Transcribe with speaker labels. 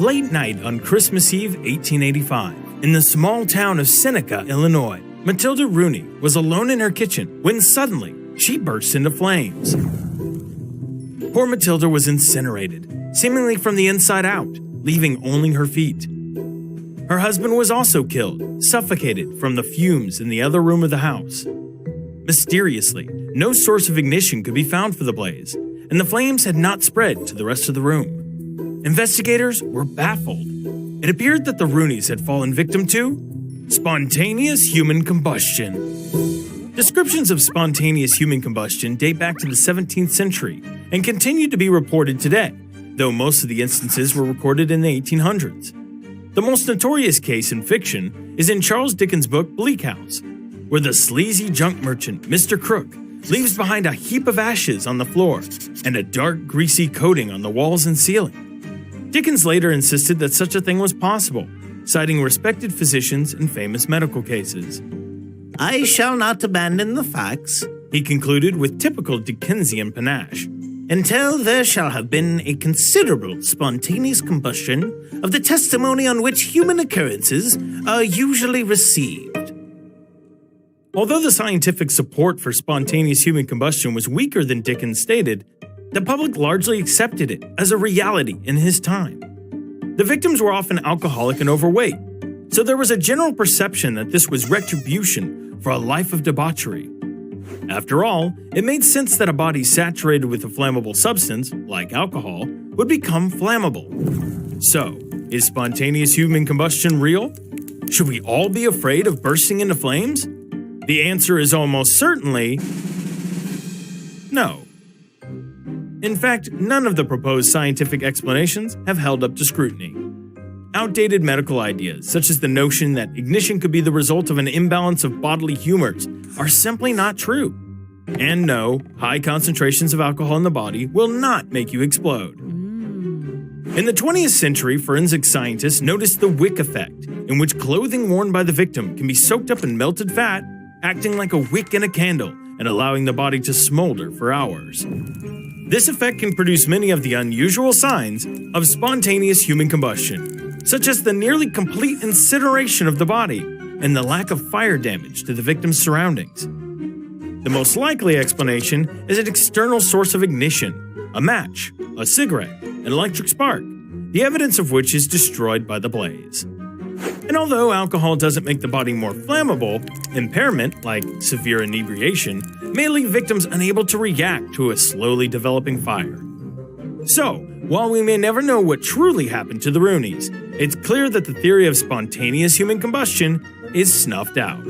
Speaker 1: Late night on Christmas Eve 1885, in the small town of Seneca, Illinois, Matilda Rooney was alone in her kitchen when suddenly she burst into flames. Poor Matilda was incinerated, seemingly from the inside out, leaving only her feet. Her husband was also killed, suffocated from the fumes in the other room of the house. Mysteriously, no source of ignition could be found for the blaze, and the flames had not spread to the rest of the room. Investigators were baffled. It appeared that the Rooneys had fallen victim to spontaneous human combustion. Descriptions of spontaneous human combustion date back to the 17th century and continue to be reported today, though most of the instances were recorded in the 1800s. The most notorious case in fiction is in Charles Dickens' book Bleak House, where the sleazy junk merchant, Mr. Crook, leaves behind a heap of ashes on the floor and a dark, greasy coating on the walls and ceiling. Dickens later insisted that such a thing was possible, citing respected physicians in famous medical cases.
Speaker 2: "I shall not abandon the facts,"
Speaker 1: he concluded with typical Dickensian panache,
Speaker 2: "until there shall have been a considerable spontaneous combustion of the testimony on which human occurrences are usually received."
Speaker 1: Although the scientific support for spontaneous human combustion was weaker than Dickens stated, the public largely accepted it as a reality in his time. The victims were often alcoholic and overweight, so there was a general perception that this was retribution for a life of debauchery. After all, it made sense that a body saturated with a flammable substance, like alcohol, would become flammable. So, is spontaneous human combustion real? Should we all be afraid of bursting into flames? The answer is almost certainly no. In fact, none of the proposed scientific explanations have held up to scrutiny. Outdated medical ideas, such as the notion that ignition could be the result of an imbalance of bodily humors, are simply not true. And no, high concentrations of alcohol in the body will not make you explode. In the 20th century, forensic scientists noticed the wick effect, in which clothing worn by the victim can be soaked up in melted fat, acting like a wick in a candle and allowing the body to smolder for hours. This effect can produce many of the unusual signs of spontaneous human combustion, such as the nearly complete incineration of the body and the lack of fire damage to the victim's surroundings. The most likely explanation is an external source of ignition, a match, a cigarette, an electric spark, the evidence of which is destroyed by the blaze. And although alcohol doesn't make the body more flammable, impairment, like severe inebriation, may leave victims unable to react to a slowly developing fire. So, while we may never know what truly happened to the Rooneys, it's clear that the theory of spontaneous human combustion is snuffed out.